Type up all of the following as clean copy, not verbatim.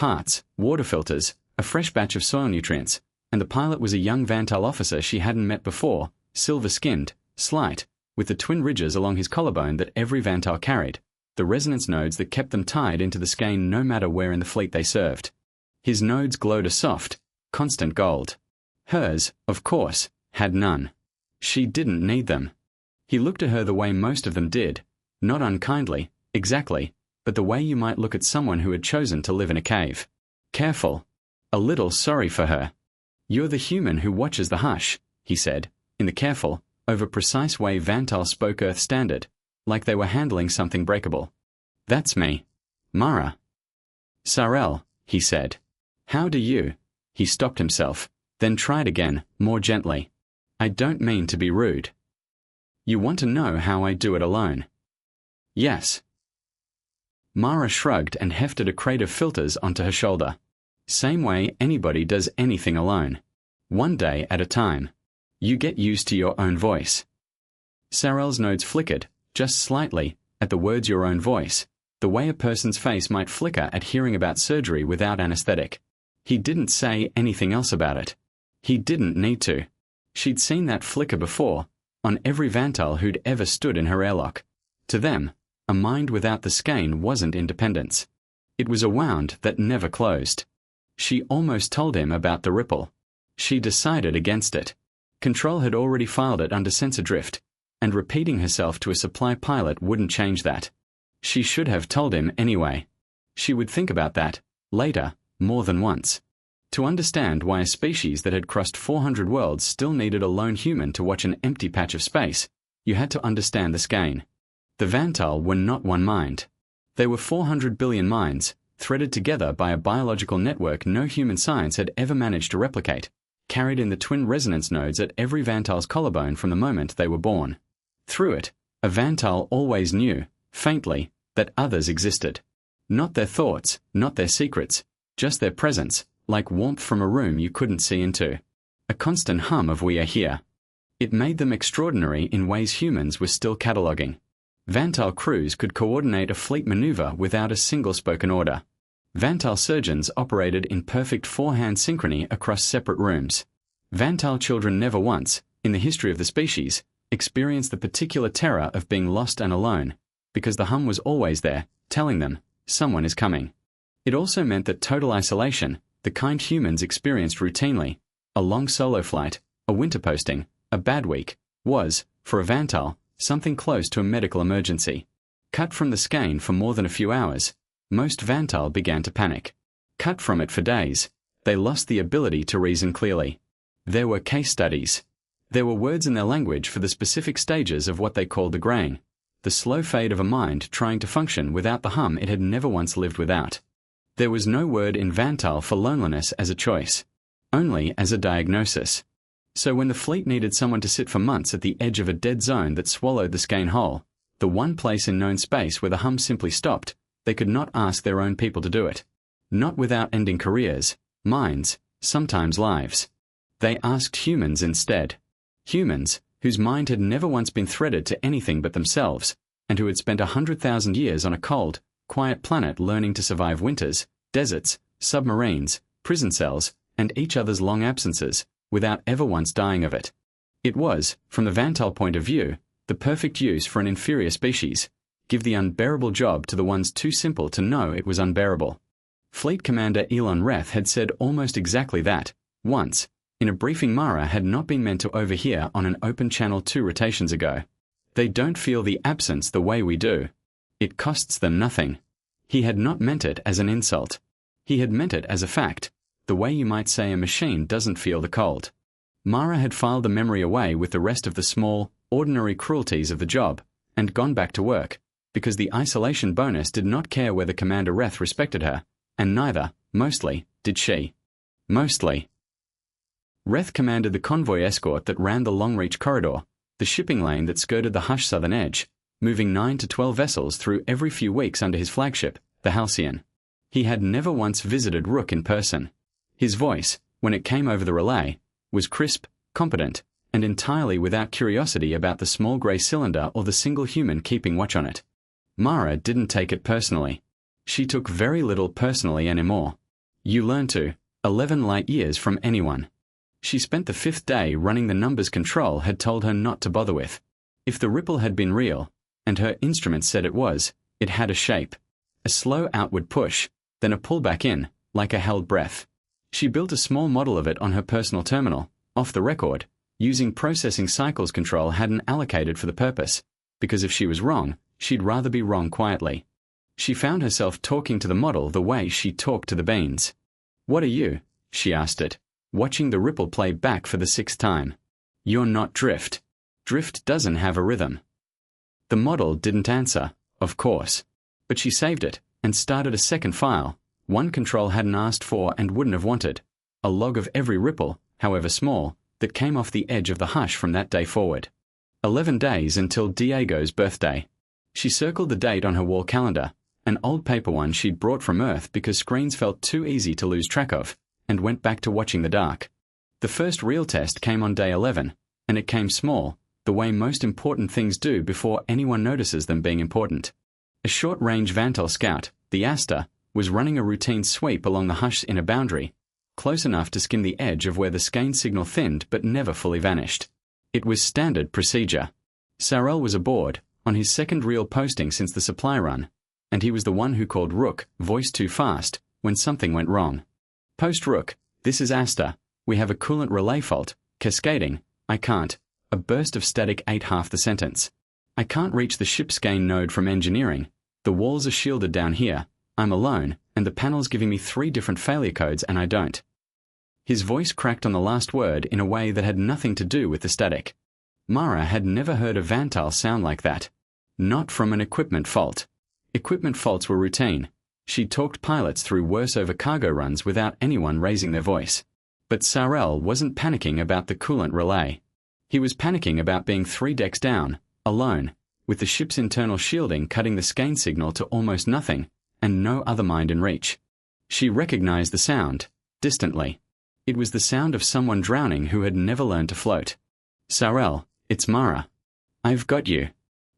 parts, water filters, a fresh batch of soil nutrients, and the pilot was a young Vantahl officer she hadn't met before, silver-skinned, slight, with the twin ridges along his collarbone that every Vantahl carried, the resonance nodes that kept them tied into the skein no matter where in the fleet they served. His nodes glowed a soft, constant gold. Hers, of course, had none. She didn't need them. He looked at her the way most of them did, not unkindly, exactly, but the way you might look at someone who had chosen to live in a cave. Careful. A little sorry for her. "You're the human who watches the hush," he said, in the careful, over-precise way Vantahl spoke Earth standard, like they were handling something breakable. "That's me. Mara." "Sarel," he said. "How do you—" He stopped himself, then tried again, more gently. "I don't mean to be rude. You want to know how I do it alone?" "Yes." Mara shrugged and hefted a crate of filters onto her shoulder. "Same way anybody does anything alone. One day at a time. You get used to your own voice." Sarel's nodes flickered, just slightly, at the words "your own voice," the way a person's face might flicker at hearing about surgery without anesthetic. He didn't say anything else about it. He didn't need to. She'd seen that flicker before, on every Vantahl who'd ever stood in her airlock. To them, a mind without the skein wasn't independence. It was a wound that never closed. She almost told him about the ripple. She decided against it. Control had already filed it under sensor drift, and repeating herself to a supply pilot wouldn't change that. She should have told him anyway. She would think about that, later, more than once. To understand why a species that had crossed 400 worlds still needed a lone human to watch an empty patch of space, you had to understand the skein. The Vantahl were not one mind. They were 400 billion minds, threaded together by a biological network no human science had ever managed to replicate, carried in the twin resonance nodes at every Vantahl's collarbone from the moment they were born. Through it, a Vantahl always knew, faintly, that others existed. Not their thoughts, not their secrets, just their presence, like warmth from a room you couldn't see into. A constant hum of "we are here." It made them extraordinary in ways humans were still cataloguing. Vantahl crews could coordinate a fleet maneuver without a single spoken order. Vantahl surgeons operated in perfect four-hand synchrony across separate rooms. Vantahl children never once, in the history of the species, experienced the particular terror of being lost and alone, because the hum was always there, telling them, someone is coming. It also meant that total isolation, the kind humans experienced routinely, a long solo flight, a winter posting, a bad week, was, for a Vantahl, something close to a medical emergency. Cut from the skein for more than a few hours, most Vantahl began to panic. Cut from it for days, they lost the ability to reason clearly. There were case studies. There were words in their language for the specific stages of what they called the graying, the slow fade of a mind trying to function without the hum it had never once lived without. There was no word in Vantahl for loneliness as a choice, only as a diagnosis. So when the fleet needed someone to sit for months at the edge of a dead zone that swallowed the skein whole, the one place in known space where the hum simply stopped, they could not ask their own people to do it. Not without ending careers, minds, sometimes lives. They asked humans instead. Humans, whose mind had never once been threaded to anything but themselves, and who had spent 100,000 years on a cold, quiet planet learning to survive winters, deserts, submarines, prison cells, and each other's long absences, without ever once dying of it. It was, from the Vantahl point of view, the perfect use for an inferior species. Give the unbearable job to the ones too simple to know it was unbearable. Fleet Commander Elon Reth had said almost exactly that, once, in a briefing Mara had not been meant to overhear on an open channel 2 rotations ago. They don't feel the absence the way we do. It costs them nothing. He had not meant it as an insult. He had meant it as a fact, the way you might say a machine doesn't feel the cold. Mara had filed the memory away with the rest of the small, ordinary cruelties of the job, and gone back to work, because the isolation bonus did not care whether Commander Reth respected her, and neither, mostly, did she. Mostly. Reth commanded the convoy escort that ran the long-reach corridor, the shipping lane that skirted the hush southern edge, moving 9 to 12 vessels through every few weeks under his flagship, the Halcyon. He had never once visited Rook in person. His voice, when it came over the relay, was crisp, competent, and entirely without curiosity about the small grey cylinder or the single human keeping watch on it. Mara didn't take it personally. She took very little personally anymore. You learn to, 11 light years from anyone. She spent the 5th day running the numbers control had told her not to bother with. If the ripple had been real, and her instruments said it was, it had a shape. A slow outward push, then a pull back in, like a held breath. She built a small model of it on her personal terminal, off the record, using processing cycles control hadn't allocated for the purpose, because if she was wrong, she'd rather be wrong quietly. She found herself talking to the model the way she talked to the beans. "What are you?" she asked it, watching the ripple play back for the 6th time. "You're not drift. Drift doesn't have a rhythm." The model didn't answer, of course, but she saved it and started a second file, one control hadn't asked for and wouldn't have wanted, a log of every ripple, however small, that came off the edge of the hush from that day forward. 11 days until Diego's birthday. She circled the date on her wall calendar, an old paper one she'd brought from Earth because screens felt too easy to lose track of, and went back to watching the dark. The first real test came on day 11, and it came small, the way most important things do before anyone notices them being important. A short-range Vantahl scout, the Asta, was running a routine sweep along the hush's inner boundary, close enough to skim the edge of where the skein signal thinned but never fully vanished. It was standard procedure. Sarel was aboard, on his second real posting since the supply run, and he was the one who called Rook, voice too fast, when something went wrong. "Post Rook, this is Asta. We have a coolant relay fault, cascading, I can't. A burst of static ate half the sentence. I can't reach the ship's gain node from engineering. The walls are shielded down here. I'm alone, and the panel's giving me 3 different failure codes and I don't." His voice cracked on the last word in a way that had nothing to do with the static. Mara had never heard a Vantahl sound like that. Not from an equipment fault. Equipment faults were routine. She'd talked pilots through worse over cargo runs without anyone raising their voice. But Sarel wasn't panicking about the coolant relay. He was panicking about being 3 decks down, alone, with the ship's internal shielding cutting the skein signal to almost nothing, and no other mind in reach. She recognized the sound, distantly. It was the sound of someone drowning who had never learned to float. "Sarel, it's Mara. I've got you.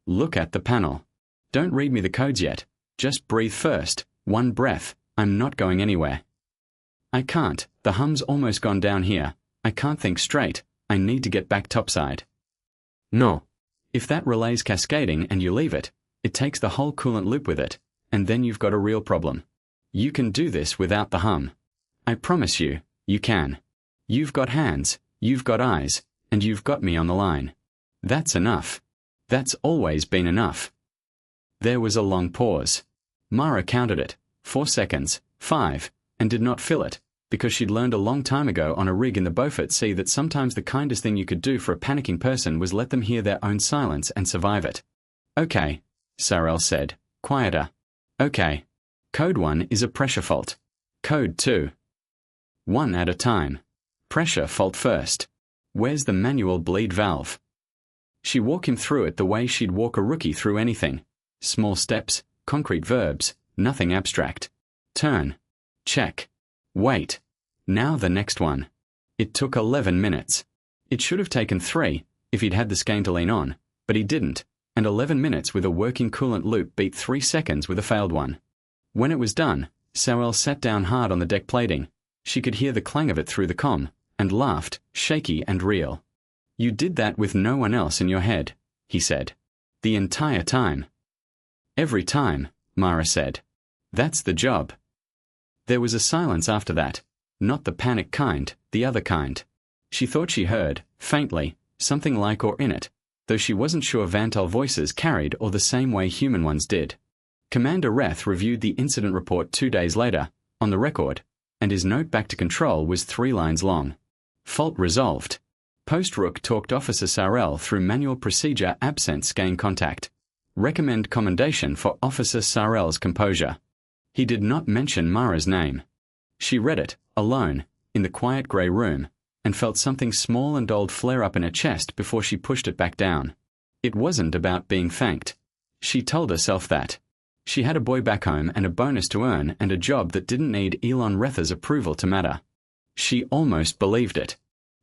Look at the panel. Don't read me the codes yet. Just breathe first, 1 breath. I'm not going anywhere." "I can't. The hum's almost gone down here. I can't think straight. I need to get back topside." "No. If that relay's cascading and you leave it, it takes the whole coolant loop with it, and then you've got a real problem. You can do this without the hum. I promise you, you can. You've got hands, you've got eyes, and you've got me on the line. That's enough. That's always been enough." There was a long pause. Mara counted it, 4 seconds, 5, and did not fill it, because she'd learned a long time ago on a rig in the Beaufort Sea that sometimes the kindest thing you could do for a panicking person was let them hear their own silence and survive it. "Okay," Sarel said, quieter. "Okay. Code 1 is a pressure fault. Code 2. 1 at a time. Pressure fault first. Where's the manual bleed valve?" She walked him through it the way she'd walk a rookie through anything. Small steps, concrete verbs, nothing abstract. Turn. Check. Wait. Now the next one. It took 11 minutes. It should have taken 3, if he'd had the skein to lean on, but he didn't, and 11 minutes with a working coolant loop beat 3 seconds with a failed one. When it was done, Sarel sat down hard on the deck plating. She could hear the clang of it through the comm, and laughed, shaky and real. "You did that with no one else in your head," he said. "The entire time." "Every time," Mara said. "That's the job." There was a silence after that. Not the panic kind, the other kind. She thought she heard, faintly, something like or in it, though she wasn't sure Vantahl voices carried or the same way human ones did. Commander Reth reviewed the incident report 2 days later, on the record, and his note back to control was 3 lines long. Fault resolved. Post-Rook talked Officer Sarel through manual procedure absent skein contact. Recommend commendation for Officer Sarel's composure. He did not mention Mara's name. She read it, alone, in the quiet grey room, and felt something small and old flare up in her chest before she pushed it back down. It wasn't about being thanked. She told herself that. She had a boy back home and a bonus to earn and a job that didn't need Elon Rether's approval to matter. She almost believed it.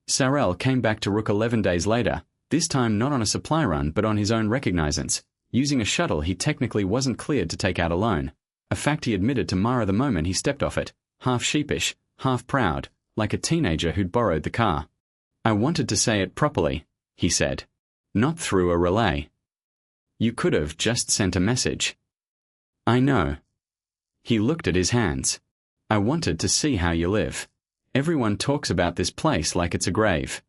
Sarel came back to Rook 11 days later, this time not on a supply run but on his own recognizance, using a shuttle he technically wasn't cleared to take out alone, a fact he admitted to Mara the moment he stepped off it, half sheepish, half proud, like a teenager who'd borrowed the car. "I wanted to say it properly," he said. "Not through a relay. You could have just sent a message." "I know." He looked at his hands. "I wanted to see how you live. Everyone talks about this place like it's a grave.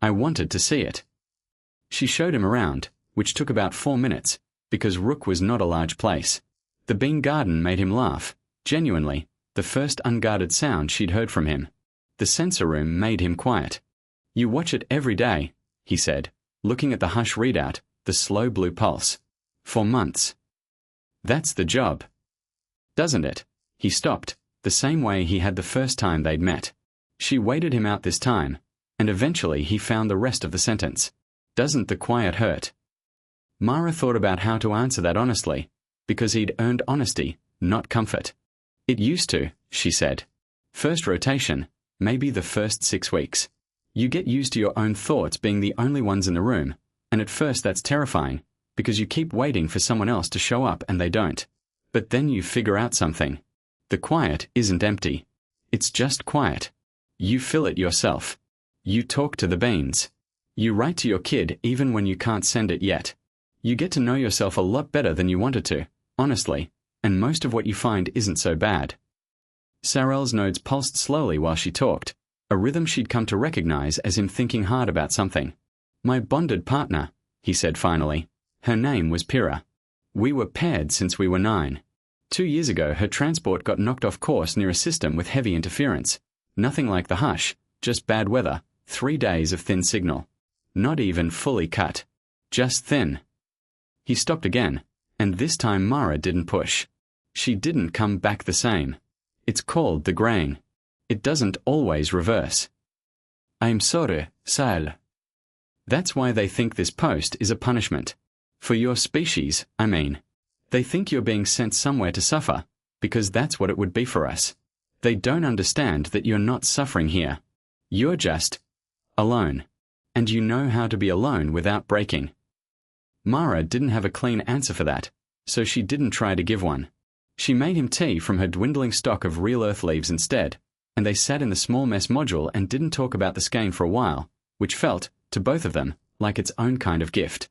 I wanted to see it." She showed him around, which took about 4 minutes, because Rook was not a large place. The bean garden made him laugh, genuinely, the first unguarded sound she'd heard from him. The sensor room made him quiet. "You watch it every day," he said, looking at the hush readout, the slow blue pulse. "For months. That's the job. Doesn't it?" He stopped, the same way he had the first time they'd met. She waited him out this time, and eventually he found the rest of the sentence. "Doesn't the quiet hurt?" Mara thought about how to answer that honestly, because he'd earned honesty, not comfort. "It used to," she said. "First rotation, maybe the first 6 weeks. You get used to your own thoughts being the only ones in the room, and at first that's terrifying, because you keep waiting for someone else to show up and they don't. But then you figure out something. The quiet isn't empty. It's just quiet. You fill it yourself. You talk to the beans. You write to your kid even when you can't send it yet. You get to know yourself a lot better than you wanted to, honestly, and most of what you find isn't so bad." Sarel's nodes pulsed slowly while she talked, a rhythm she'd come to recognize as him thinking hard about something. "My bonded partner," he said finally. "Her name was Pyrrha. We were paired since we were 9. 2 years ago her transport got knocked off course near a system with heavy interference. Nothing like the hush, just bad weather, 3 days of thin signal. Not even fully cut. Just thin." He stopped again, and this time Mara didn't push. She didn't come back the same. "It's called the grain. It doesn't always reverse." "I'm sorry, Sal." "That's why they think this post is a punishment. For your species, I mean. They think you're being sent somewhere to suffer, because that's what it would be for us. They don't understand that you're not suffering here. You're just alone. And you know how to be alone without breaking." Mara didn't have a clean answer for that, so she didn't try to give one. She made him tea from her dwindling stock of real earth leaves instead, and they sat in the small mess module and didn't talk about the skein for a while, which felt, to both of them, like its own kind of gift.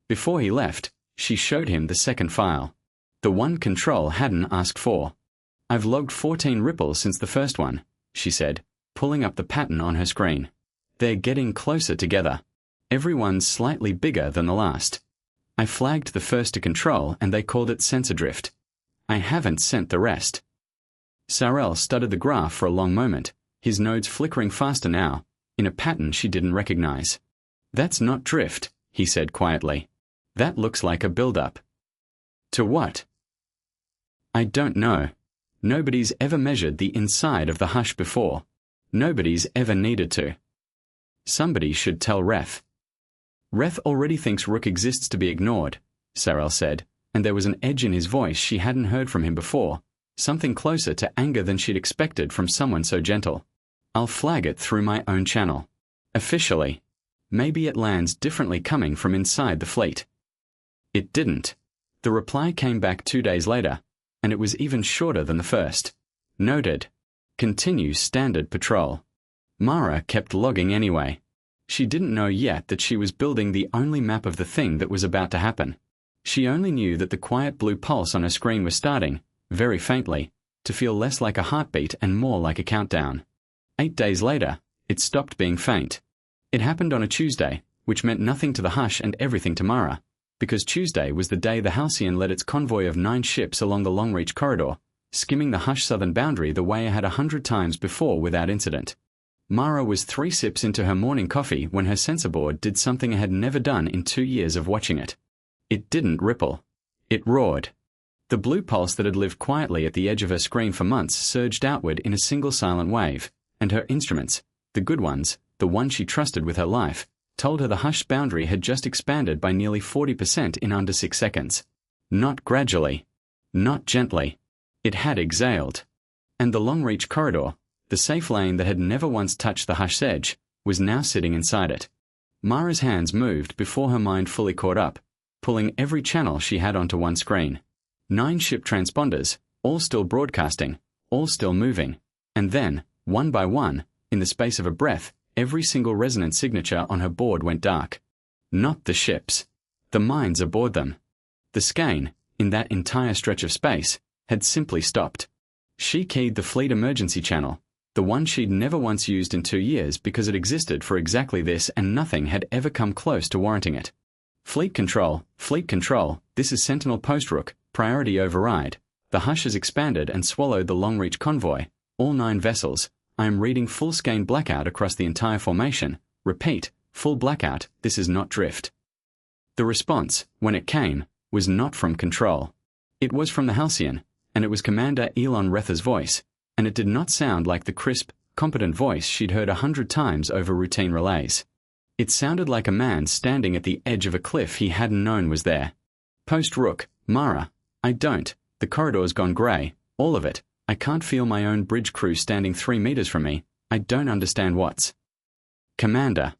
Before he left, she showed him the second file. The one Control hadn't asked for. "I've logged 14 ripples since the first one," she said, pulling up the pattern on her screen. "They're getting closer together. Everyone's slightly bigger than the last. I flagged the first to Control and they called it sensor drift. I haven't sent the rest." Sarel studied the graph for a long moment, his nodes flickering faster now, in a pattern she didn't recognize. "That's not drift," he said quietly. "That looks like a build-up." "To what?" "I don't know. Nobody's ever measured the inside of the hush before. Nobody's ever needed to. Somebody should tell Ref." "Ref already thinks Rook exists to be ignored," Sarel said, and there was an edge in his voice she hadn't heard from him before, something closer to anger than she'd expected from someone so gentle. "I'll flag it through my own channel. Officially. Maybe it lands differently coming from inside the fleet." It didn't. The reply came back 2 days later, and it was even shorter than the first. "Noted. Continue standard patrol." Mara kept logging anyway. She didn't know yet that she was building the only map of the thing that was about to happen. She only knew that the quiet blue pulse on her screen was starting, very faintly, to feel less like a heartbeat and more like a countdown. 8 days later, it stopped being faint. It happened on a Tuesday, which meant nothing to the hush and everything to Mara, because Tuesday was the day the Halcyon led its convoy of 9 ships along the long-reach corridor, skimming the hush southern boundary the way it had 100 times before without incident. Mara was 3 sips into her morning coffee when her sensor board did something it had never done in 2 years of watching it. It didn't ripple. It roared. The blue pulse that had lived quietly at the edge of her screen for months surged outward in a single silent wave, and her instruments, the good ones, the one she trusted with her life, told her the hushed boundary had just expanded by nearly 40% in under 6 seconds. Not gradually. Not gently. It had exhaled. And the long-reach corridor, the safe lane that had never once touched the hush's edge, was now sitting inside it. Mara's hands moved before her mind fully caught up, pulling every channel she had onto one screen. 9 ship transponders, all still broadcasting, all still moving, And then, one by one, in the space of a breath, every single resonant signature on her board went dark. Not the ships. The minds aboard them. The skein, in that entire stretch of space, had simply stopped. She keyed the fleet emergency channel, the one she'd never once used in 2 years because it existed for exactly this and nothing had ever come close to warranting it. Fleet control, this is Sentinel Post-Rook, priority override. The hush has expanded and swallowed the long-reach convoy, all 9 vessels. I am reading full skein blackout across the entire formation. Repeat, full blackout, this is not drift. The response, when it came, was not from control. It was from the Halcyon, and it was Commander Elon Rether's voice, and it did not sound like the crisp, competent voice she'd heard 100 times over routine relays. It sounded like a man standing at the edge of a cliff he hadn't known was there. Post-Rook, Mara, I don't. The corridor's gone grey, all of it. I can't feel my own bridge crew standing 3 meters from me. I don't understand what's. Commander,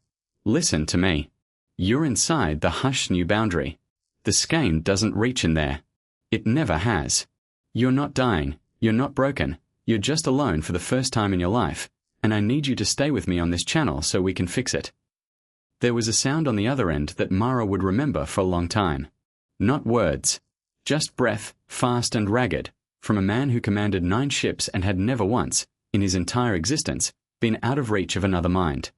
listen to me. You're inside the hush new boundary. The skein doesn't reach in there. It never has. You're not dying, you're not broken, you're just alone for the first time in your life, and I need you to stay with me on this channel so we can fix it. There was a sound on the other end that Mara would remember for a long time. Not words. Just breath, fast and ragged, from a man who commanded 9 ships and had never once, in his entire existence, been out of reach of another mind.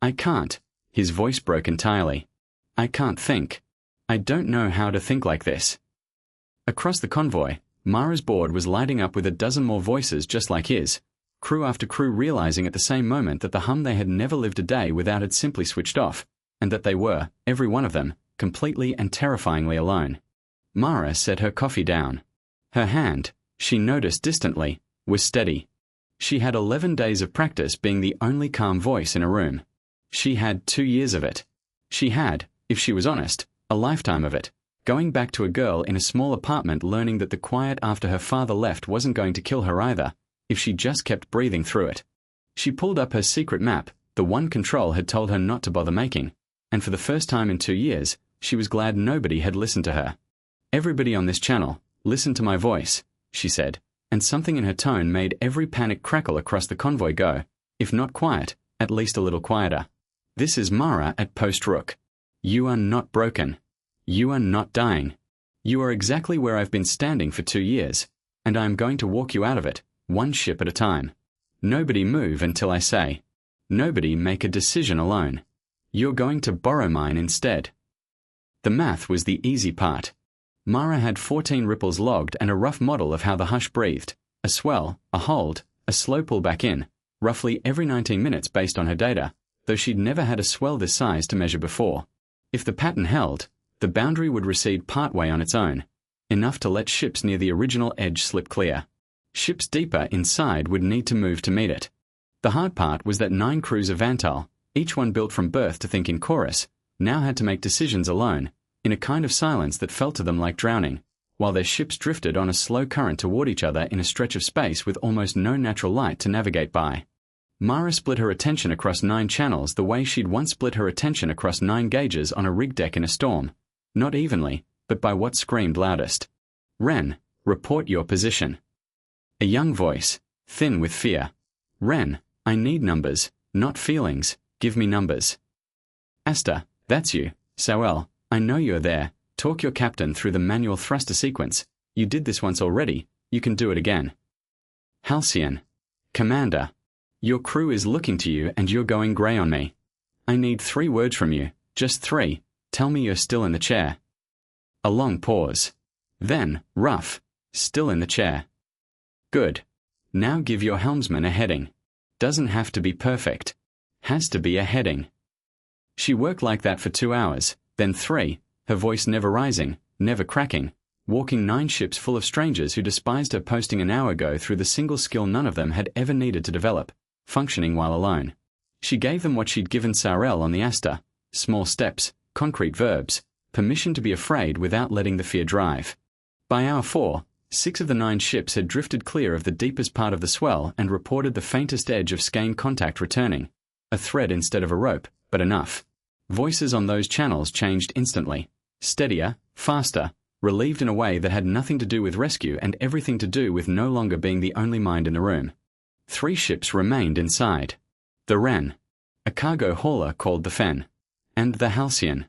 I can't. His voice broke entirely. I can't think. I don't know how to think like this. Across the convoy, Mara's board was lighting up with a dozen more voices just like his, crew after crew realizing at the same moment that the hum they had never lived a day without had simply switched off, and that they were, every one of them, completely and terrifyingly alone. Mara set her coffee down. Her hand, she noticed distantly, was steady. She had 11 days of practice being the only calm voice in a room. She had 2 years of it. She had, if she was honest, a lifetime of it, going back to a girl in a small apartment learning that the quiet after her father left wasn't going to kill her either, if she just kept breathing through it. She pulled up her secret map, the one Control had told her not to bother making, and for the first time in 2 years, she was glad nobody had listened to her. Everybody on this channel, listen to my voice, she said, and something in her tone made every panic crackle across the convoy go, if not quiet, at least a little quieter. This is Mara at Post-Rook. You are not broken. You are not dying. You are exactly where I've been standing for 2 years, and I am going to walk you out of it, one ship at a time. Nobody move until I say. Nobody make a decision alone. You're going to borrow mine instead. The math was the easy part. Mara had 14 ripples logged and a rough model of how the hush breathed, a swell, a hold, a slow pull back in, roughly every 19 minutes based on her data, though she'd never had a swell this size to measure before. If the pattern held, the boundary would recede partway on its own, enough to let ships near the original edge slip clear. Ships deeper inside would need to move to meet it. The hard part was that 9 crews of Vantahl, each one built from birth to think in chorus, now had to make decisions alone, in a kind of silence that felt to them like drowning, while their ships drifted on a slow current toward each other in a stretch of space with almost no natural light to navigate by. Mara split her attention across 9 channels the way she'd once split her attention across 9 gauges on a rig deck in a storm, not evenly, but by what screamed loudest. Ren, report your position. A young voice, thin with fear. Ren, I need numbers, not feelings, give me numbers. Asta, that's you, Sowell, I know you're there, talk your captain through the manual thruster sequence, you did this once already, you can do it again. Halcyon, Commander, your crew is looking to you and you're going grey on me. I need 3 words from you, just 3, tell me you're still in the chair. A long pause. Then, rough, still in the chair. Good. Now give your helmsman a heading. Doesn't have to be perfect. Has to be a heading. She worked like that for 2 hours, then 3, her voice never rising, never cracking, walking 9 ships full of strangers who despised her posting an hour ago through the single skill none of them had ever needed to develop, functioning while alone. She gave them what she'd given Sarel on the Asta, small steps, concrete verbs, permission to be afraid without letting the fear drive. By hour 4, 6 of the 9 ships had drifted clear of the deepest part of the swell and reported the faintest edge of skein contact returning. A thread instead of a rope, but enough. Voices on those channels changed instantly. Steadier, faster, relieved in a way that had nothing to do with rescue and everything to do with no longer being the only mind in the room. 3 ships remained inside. The Wren, a cargo hauler called the Fen, and the Halcyon.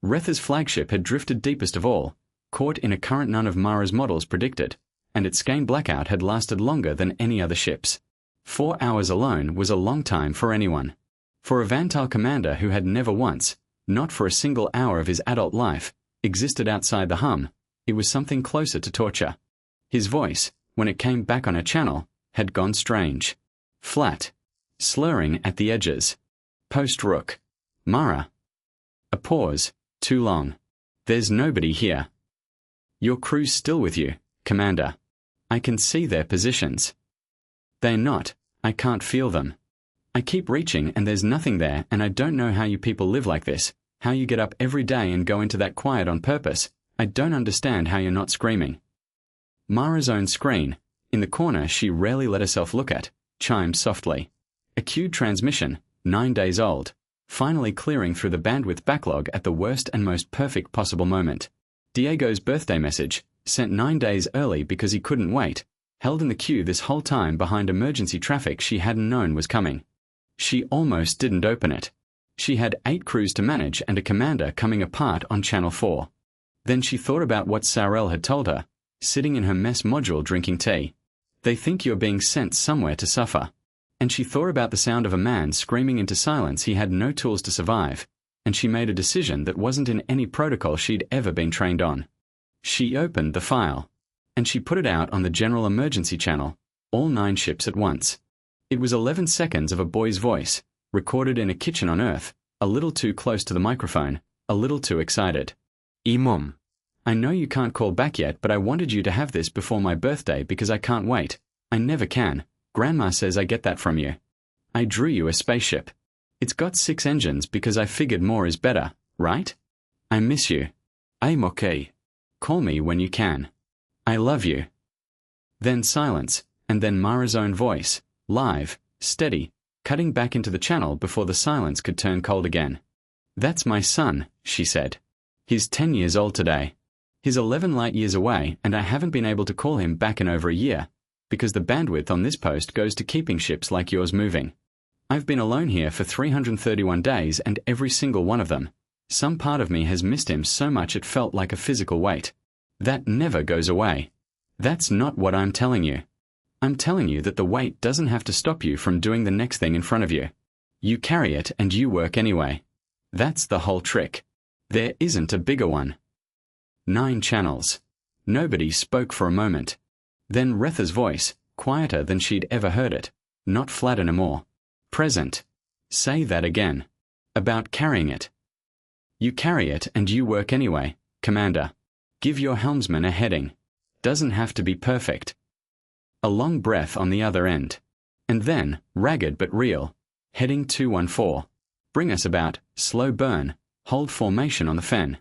Retha's flagship had drifted deepest of all, caught in a current none of Mara's models predicted, and its skein blackout had lasted longer than any other ship's. 4 hours alone was a long time for anyone. For a Vantahl commander who had never once, not for a single hour of his adult life, existed outside the hum, it was something closer to torture. His voice, when it came back on a channel, had gone strange. Flat. Slurring at the edges. Post-Rook. Mara. A pause, too long. There's nobody here. Your crew's still with you, Commander. I can see their positions. They're not. I can't feel them. I keep reaching and there's nothing there, and I don't know how you people live like this, how you get up every day and go into that quiet on purpose. I don't understand how you're not screaming. Mara's own screen, in the corner she rarely let herself look at, chimed softly. A queued transmission, 9 days old, finally clearing through the bandwidth backlog at the worst and most perfect possible moment. Diego's birthday message, sent 9 days early because he couldn't wait, held in the queue this whole time behind emergency traffic she hadn't known was coming. She almost didn't open it. She had 8 crews to manage and a commander coming apart on Channel 4. Then she thought about what Sarel had told her, sitting in her mess module drinking tea. They think you're being sent somewhere to suffer. And she thought about the sound of a man screaming into silence he had no tools to survive, and she made a decision that wasn't in any protocol she'd ever been trained on. She opened the file, and she put it out on the general emergency channel, all 9 ships at once. It was 11 seconds of a boy's voice, recorded in a kitchen on Earth, a little too close to the microphone, a little too excited. Mum. I know you can't call back yet, but I wanted you to have this before my birthday because I can't wait. I never can. Grandma says I get that from you. I drew you a spaceship. It's got 6 engines because I figured more is better, right? I miss you. I'm okay. Call me when you can. I love you. Then silence, and then Mara's own voice, live, steady, cutting back into the channel before the silence could turn cold again. That's my son, she said. He's 10 years old today. He's 11 light years away, and I haven't been able to call him back in over a year, because the bandwidth on this post goes to keeping ships like yours moving. I've been alone here for 331 days, and every single one of them, some part of me has missed him so much it felt like a physical weight. That never goes away. That's not what I'm telling you. I'm telling you that the weight doesn't have to stop you from doing the next thing in front of you. You carry it and you work anyway. That's the whole trick. There isn't a bigger one. 9 channels. Nobody spoke for a moment. Then Retha's voice, quieter than she'd ever heard it, not flat anymore. Present. Say that again. About carrying it. You carry it and you work anyway, Commander. Give your helmsman a heading. Doesn't have to be perfect. A long breath on the other end. And then, ragged but real. Heading 214. Bring us about, slow burn, hold formation on the Fen.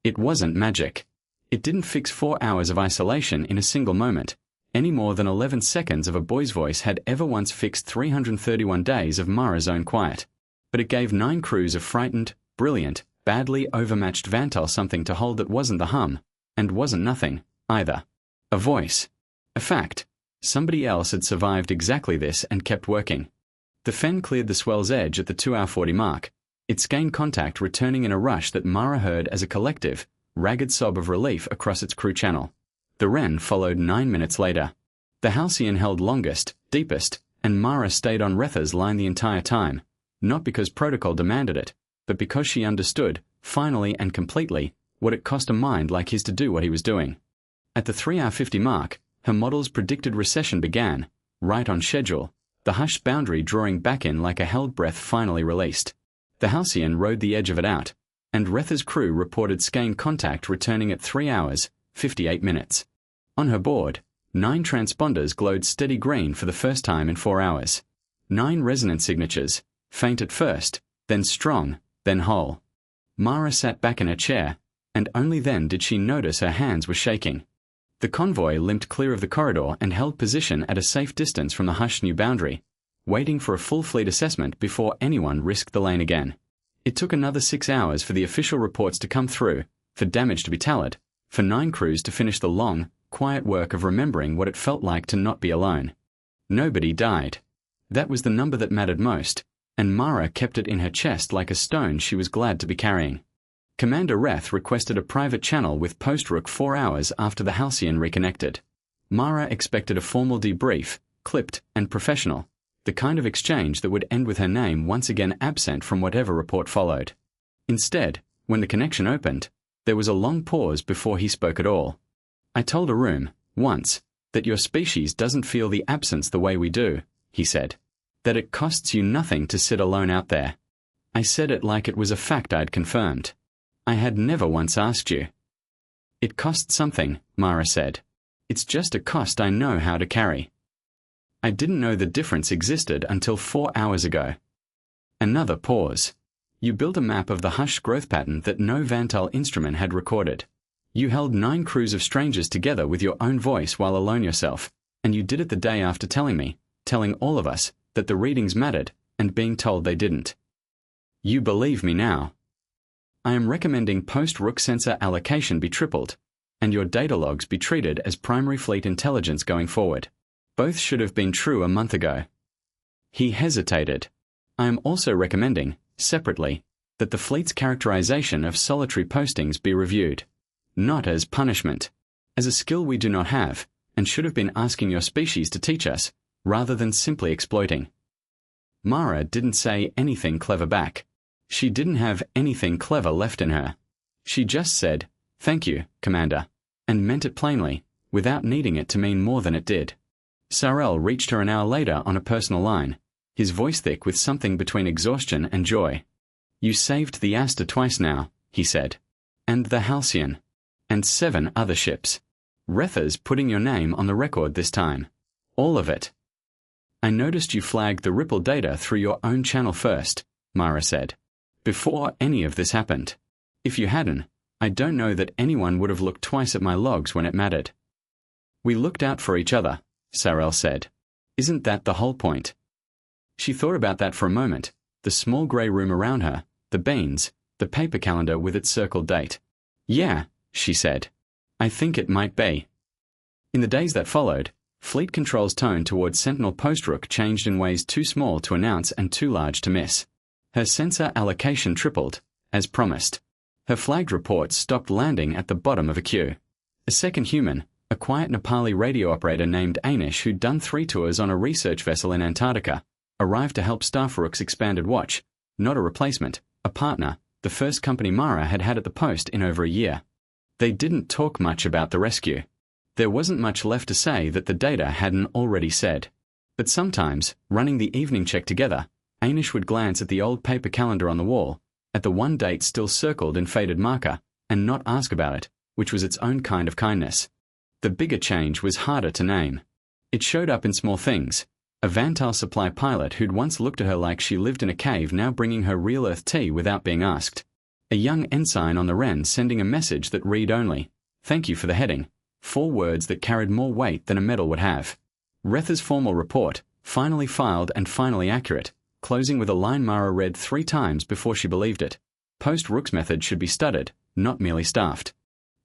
It wasn't magic. It didn't fix 4 hours of isolation in a single moment, any more than 11 seconds of a boy's voice had ever once fixed 331 days of Mara's own quiet. But it gave 9 crews of frightened, brilliant, badly overmatched Vantahl something to hold that wasn't the hum, and wasn't nothing, either. A voice. A fact. Somebody else had survived exactly this and kept working. The Fen cleared the swell's edge at the 2-hour-40 mark, its gained contact returning in a rush that Mara heard as a collective, ragged sob of relief across its crew channel. The Wren followed 9 minutes later. The Halcyon held longest, deepest, and Mara stayed on Retha's line the entire time, not because protocol demanded it, but because she understood, finally and completely, what it cost a mind like his to do what he was doing. At the 3-hour-50 mark, her model's predicted recession began, right on schedule, the hushed boundary drawing back in like a held breath finally released. The Halcyon rode the edge of it out, and Retha's crew reported skein contact returning at 3 hours, 58 minutes. On her board, 9 transponders glowed steady green for the first time in 4 hours. 9 resonance signatures, faint at first, then strong, then whole. Mara sat back in her chair, and only then did she notice her hands were shaking. The convoy limped clear of the corridor and held position at a safe distance from the hushed new boundary, waiting for a full fleet assessment before anyone risked the lane again. It took another 6 hours for the official reports to come through, for damage to be tallied, for 9 crews to finish the long, quiet work of remembering what it felt like to not be alone. Nobody died. That was the number that mattered most, and Mara kept it in her chest like a stone she was glad to be carrying. Commander Reth requested a private channel with Post-Rook 4 hours after the Halcyon reconnected. Mara expected a formal debrief, clipped and professional, the kind of exchange that would end with her name once again absent from whatever report followed. Instead, when the connection opened, there was a long pause before he spoke at all. "I told Arum, once, that your species doesn't feel the absence the way we do," he said. "That it costs you nothing to sit alone out there." I said it like it was a fact I'd confirmed. I had never once asked you. "It costs something," Mara said. "It's just a cost I know how to carry." I didn't know the difference existed until 4 hours ago. Another pause. "You built a map of the hush growth pattern that no Vantahl instrument had recorded. You held 9 crews of strangers together with your own voice while alone yourself, and you did it the day after telling all of us, that the readings mattered, and being told they didn't. You believe me now. I am recommending post-Rook sensor allocation be tripled, and your data logs be treated as primary fleet intelligence going forward. Both should have been true a month ago." He hesitated. "I am also recommending, separately, that the fleet's characterization of solitary postings be reviewed. Not as punishment. As a skill we do not have, and should have been asking your species to teach us, rather than simply exploiting." Mara didn't say anything clever back. She didn't have anything clever left in her. She just said, "Thank you, Commander," and meant it plainly, without needing it to mean more than it did. Sarel reached her an hour later on a personal line, his voice thick with something between exhaustion and joy. "You saved the Aster twice now," he said. "And the Halcyon. And 7 other ships. Retha's putting your name on the record this time. All of it." "I noticed you flagged the Ripple data through your own channel first," Mara said, "before any of this happened. If you hadn't, I don't know that anyone would have looked twice at my logs when it mattered." "We looked out for each other," Sarel said. "Isn't that the whole point?" She thought about that for a moment, the small grey room around her, the beans, the paper calendar with its circled date. "Yeah," she said. "I think it might be." In the days that followed, Fleet Control's tone towards Sentinel Post-Rook changed in ways too small to announce and too large to miss. Her sensor allocation tripled, as promised. Her flagged reports stopped landing at the bottom of a queue. A second human, a quiet Nepali radio operator named Anish who'd done 3 tours on a research vessel in Antarctica, arrived to help staff Rook's expanded watch, not a replacement, a partner, the first company Mara had had at the post in over a year. They didn't talk much about the rescue. There wasn't much left to say that the data hadn't already said. But sometimes, running the evening check together, Anish would glance at the old paper calendar on the wall, at the one date still circled in faded marker, and not ask about it, which was its own kind of kindness. The bigger change was harder to name. It showed up in small things. A Vantahl supply pilot who'd once looked at her like she lived in a cave now bringing her real Earth tea without being asked. A young ensign on the Wren sending a message that read only, "Thank you for the heading," 4 words that carried more weight than a medal would have. Retha's formal report, finally filed and finally accurate, closing with a line Mara read 3 times before she believed it. Post-Rook's method should be studied, not merely staffed.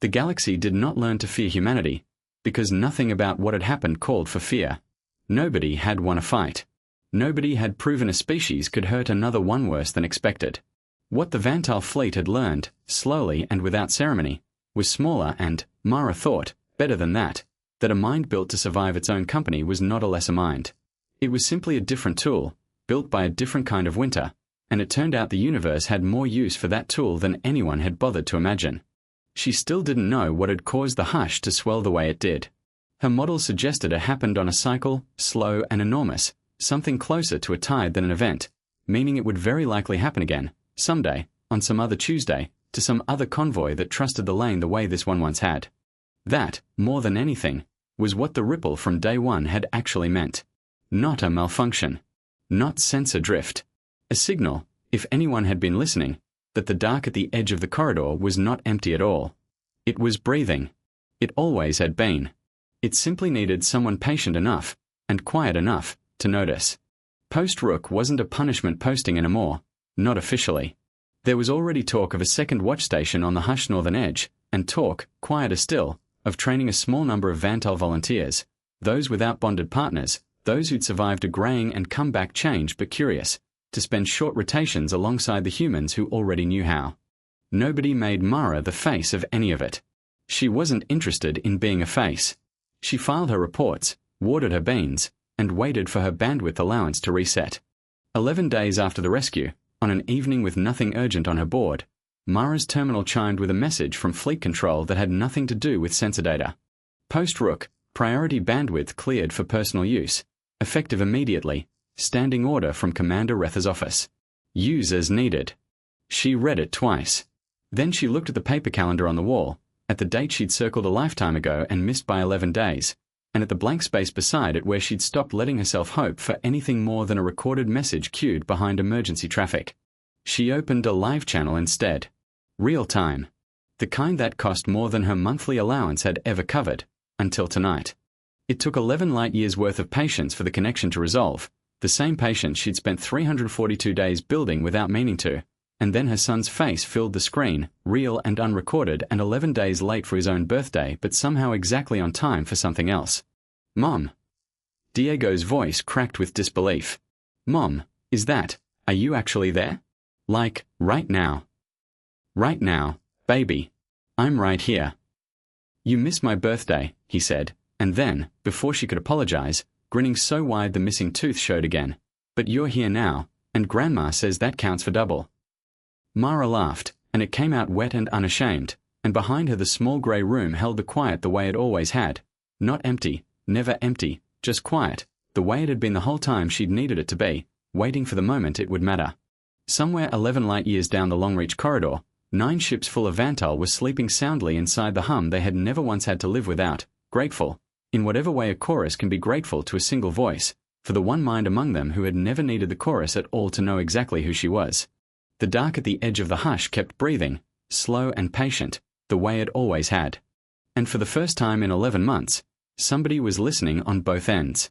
The galaxy did not learn to fear humanity, because nothing about what had happened called for fear. Nobody had won a fight. Nobody had proven a species could hurt another one worse than expected. What the Vantahl fleet had learned, slowly and without ceremony, was smaller and, Mara thought, better than that a mind built to survive its own company was not a lesser mind. It was simply a different tool, built by a different kind of winter, and it turned out the universe had more use for that tool than anyone had bothered to imagine. She still didn't know what had caused the hush to swell the way it did. Her model suggested it happened on a cycle, slow and enormous, something closer to a tide than an event, meaning it would very likely happen again, someday, on some other Tuesday, to some other convoy that trusted the lane the way this one once had. That, more than anything, was what the ripple from day one had actually meant. Not a malfunction. Not sensor drift. A signal, if anyone had been listening, that the dark at the edge of the corridor was not empty at all. It was breathing. It always had been. It simply needed someone patient enough, and quiet enough, to notice. Post-Rook wasn't a punishment posting anymore, not officially. There was already talk of a second watch station on the Hush northern edge, and talk, quieter still, of training a small number of Vantahl volunteers, those without bonded partners, those who'd survived a graying and come back change but curious, to spend short rotations alongside the humans who already knew how. Nobody made Mara the face of any of it. She wasn't interested in being a face. She filed her reports, watered her beans, and waited for her bandwidth allowance to reset. 11 days after the rescue, on an evening with nothing urgent on her board, Mara's terminal chimed with a message from fleet control that had nothing to do with sensor data. Post-Rook, priority bandwidth cleared for personal use, effective immediately, standing order from Commander Retha's office. Use as needed. She read it twice. Then she looked at the paper calendar on the wall, at the date she'd circled a lifetime ago and missed by 11 days, and at the blank space beside it where she'd stopped letting herself hope for anything more than a recorded message queued behind emergency traffic. She opened a live channel instead. Real time. The kind that cost more than her monthly allowance had ever covered, until tonight. It took 11 light years worth of patience for the connection to resolve, the same patience she'd spent 342 days building without meaning to, and then her son's face filled the screen, real and unrecorded and 11 days late for his own birthday but somehow exactly on time for something else. Mom. Diego's voice cracked with disbelief. Mom, are you actually there? Like, right now. Right now, baby. I'm right here. You missed my birthday, he said, and then, before she could apologize, grinning so wide the missing tooth showed again. But you're here now, and Grandma says that counts for double. Mara laughed, and it came out wet and unashamed, and behind her the small grey room held the quiet the way it always had. Not empty, never empty, just quiet, the way it had been the whole time she'd needed it to be, waiting for the moment it would matter. Somewhere 11 light years down the long-reach corridor, 9 ships full of Vantahl were sleeping soundly inside the hum they had never once had to live without, grateful, in whatever way a chorus can be grateful to a single voice, for the one mind among them who had never needed the chorus at all to know exactly who she was. The dark at the edge of the hush kept breathing, slow and patient, the way it always had. And for the first time in 11 months, somebody was listening on both ends.